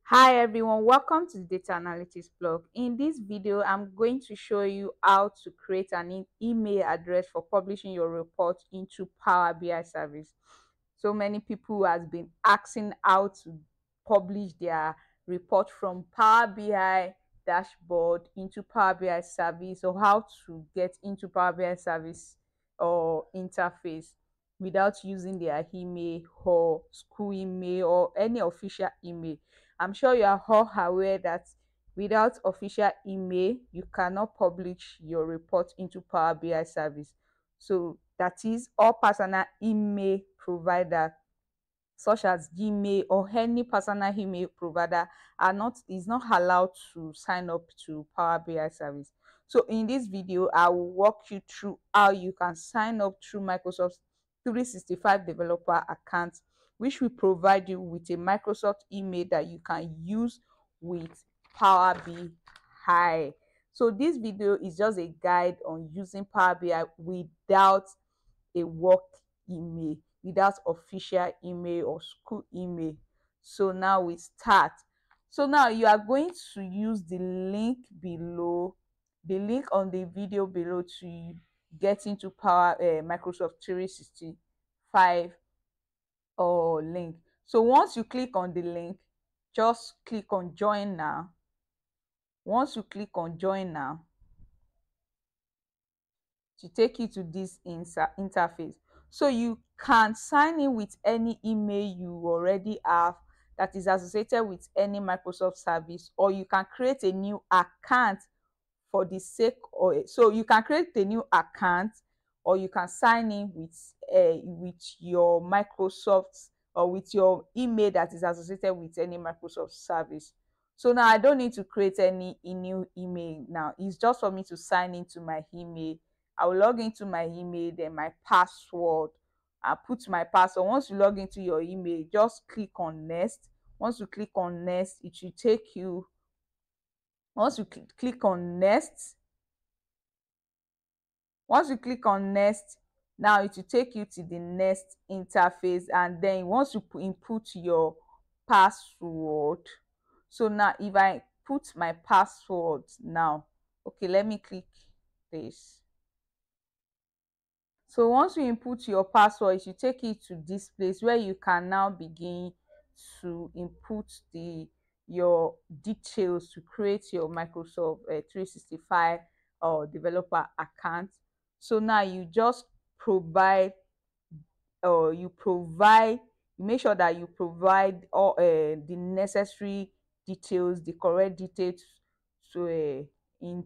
Hi everyone, welcome to the Data Analytics blog. In this video, I'm going to show you how to create an email address for publishing your report into Power BI service. So many people has been asking how to publish their report from Power BI dashboard into Power BI service, or how to get into Power BI service or interface without using their email or school email or any official email. I'm sure you are all aware that without official email, you cannot publish your report into Power BI service. So that is all personal email provider such as Gmail or any personal email provider is not allowed to sign up to Power BI service. So in this video, I will walk you through how you can sign up through Microsoft 365 developer account, which will provide you with a Microsoft email that you can use with Power BI. So this video is just a guide on using Power BI without a work email, without official email or school email. So now we start. So now you are going to use the link below, the link on the video below, to get into Microsoft 365 or link. So once you click on the link, just click on join now. Once you click on join now, to take you to this interface. So you can sign in with any email you already have that is associated with any Microsoft service, or you can create a new account for the sake of it. So you can create a new account, or you can sign in with your Microsoft or with your email that is associated with any Microsoft service. So now I don't need to create any new email now. It's just for me to sign into my email. I will log into my email, then my password. I put my password. Once you log into your email, just click on next. Once you click on next, it will take you. Once you click on next, once you click on next, now it will take you to the next interface, and then once you input your password. So now if I put my password now, okay, let me click this. So once you input your password, it should take you to this place where you can now begin to input your details to create your Microsoft 365 or developer account. So now you just provide, or you make sure that you provide all the necessary details, the correct details, to in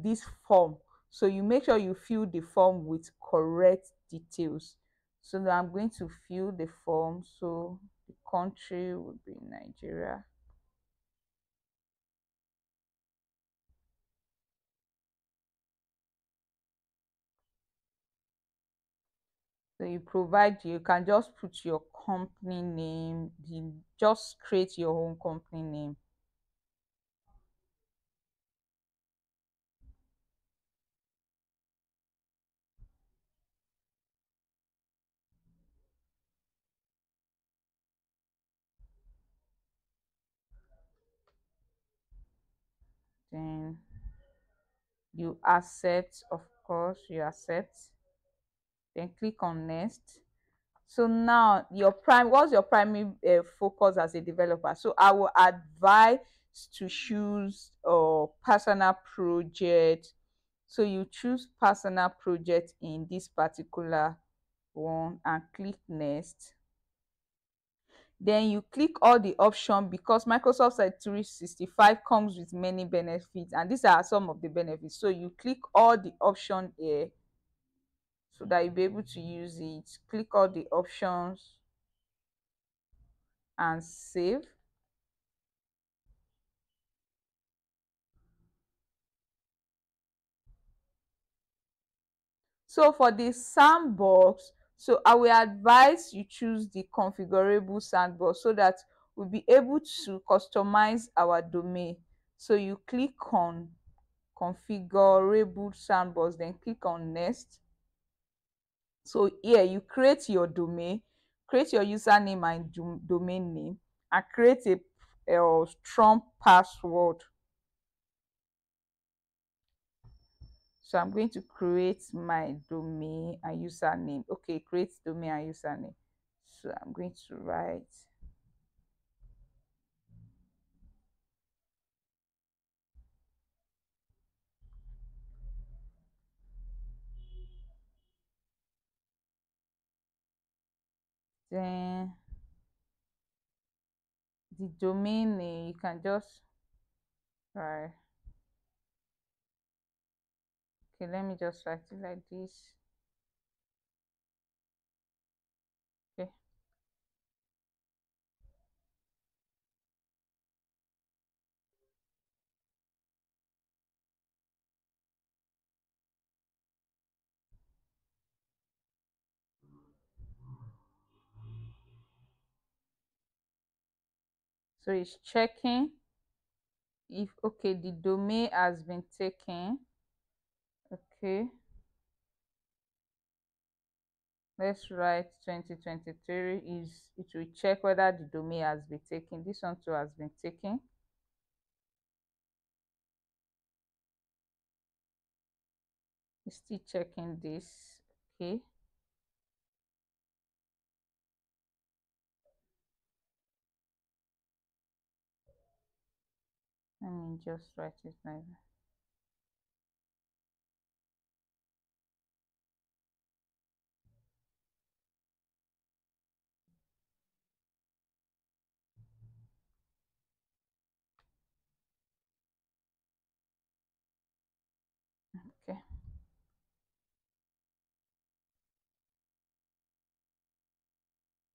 this form. So you make sure you fill the form with correct details. So now I'm going to fill the form. So the country would be Nigeria. So you can just put your company name, just create your own company name. Then you accept, of course you accept, then click on next. So now what's your primary focus as a developer? So I will advise to choose personal project. So you choose personal project in this particular one and click next. Then you click all the options, because Microsoft 365 comes with many benefits, and these are some of the benefits. So you click all the options here so that you'll be able to use it. Click all the options and save. So for the sandbox, so I will advise you choose the configurable sandbox so that we'll be able to customize our domain. So you click on configurable sandbox, then click on next. So here you create your domain, create your username and domain name, and create strong password. So I'm going to create my domain and username. Okay, create domain and username. So I'm going to write, then the domain name, you can just write. Okay, let me just write it like this. Okay, so it's checking if, okay, the domain has been taken. Okay, let's write 2023. Is it will check whether the domain has been taken. This one too has been taken. It's still checking this. Okay, let me just write it like that. Okay,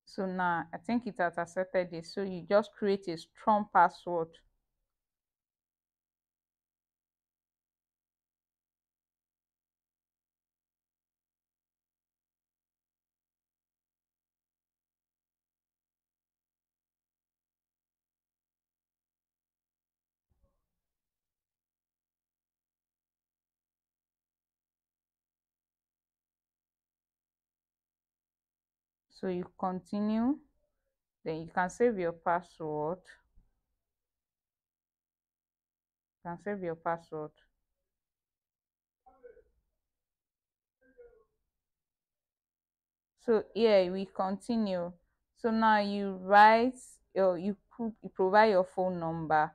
so now I think it has accepted this. So you just create a strong password. So you continue, then you can save your password. You can save your password. So here we continue. So now you write, you provide your phone number.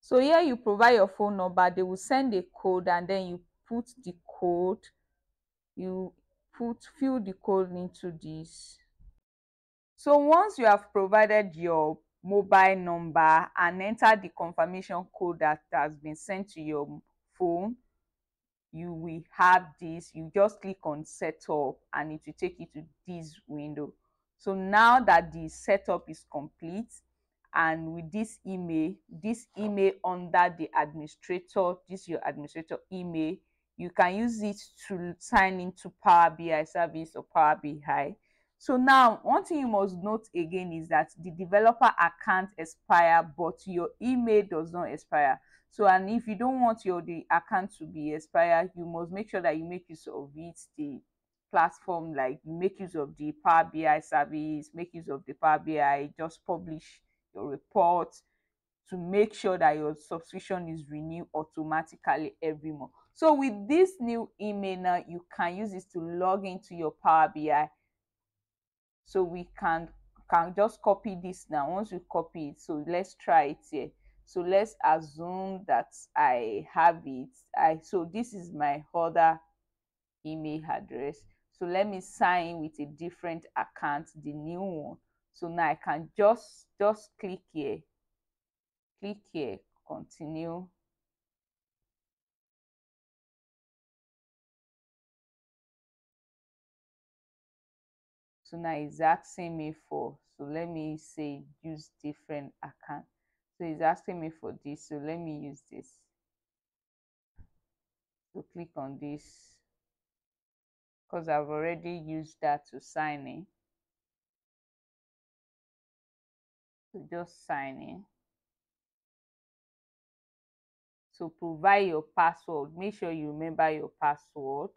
So here you provide your phone number, they will send a code, and then you put the code, you fill the code into this. So once you have provided your mobile number and enter the confirmation code that has been sent to your phone, you will have this. You just click on setup and it will take you to this window. So now that the setup is complete, and with this email under the administrator, this your administrator email, you can use it to sign into Power BI service or Power BI. So now one thing you must note again is that the developer account expire, but your email does not expire. So, and if you don't want the account to be expired, you must make sure that you make use of it, the platform, like you make use of the Power BI service, make use of the Power BI, just publish your report to make sure that your subscription is renewed automatically every month. So with this new email now, you can use this to log into your Power BI. So we can just copy this now. Once we copy it, so let's try it here. So let's assume that I have it. So this is my other email address. So let me sign with a different account, the new one. So now I can just click here, continue. So now it's asking me for, so let me say use different account. So it's asking me for this, so let me use this. So click on this because I've already used that to sign in. So just sign in. So provide your password. Make sure you remember your password.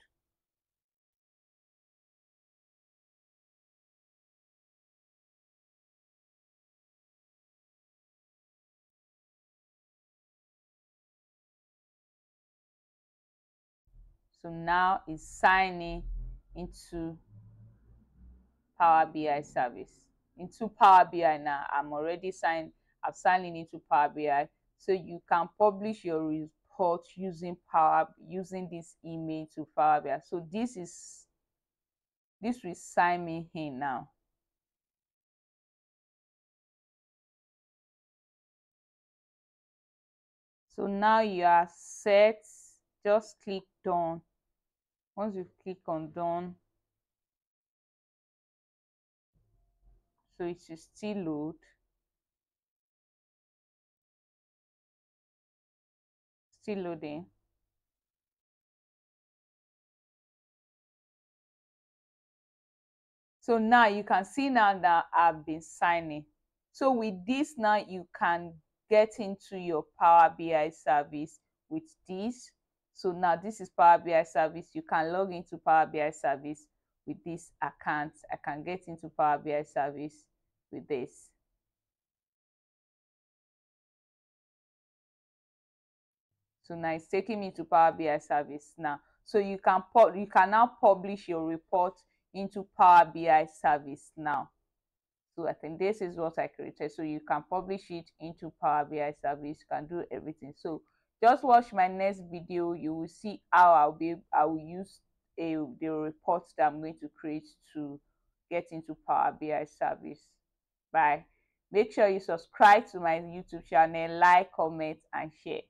So now it's signing into Power BI service. Into Power BI now, I've signed in into Power BI. So you can publish your report using this email to Power BI. So this will sign me in now. So now you are set. Just click done. Once you click on done, so it will still load. Still loading. So now you can see now that I've been signing. So with this now, you can get into your Power BI service with this. So now this is Power BI service. You can log into Power BI service with this account. I can get into Power BI service with this. So now it's taking me to Power BI service now. So you can now publish your report into Power BI service now. So I think this is what I created. So you can publish it into Power BI service. You can do everything. So just watch my next video. You will see how I will use the report that I'm going to create to get into Power BI service. Bye. Make sure you subscribe to my YouTube channel, like, comment, and share.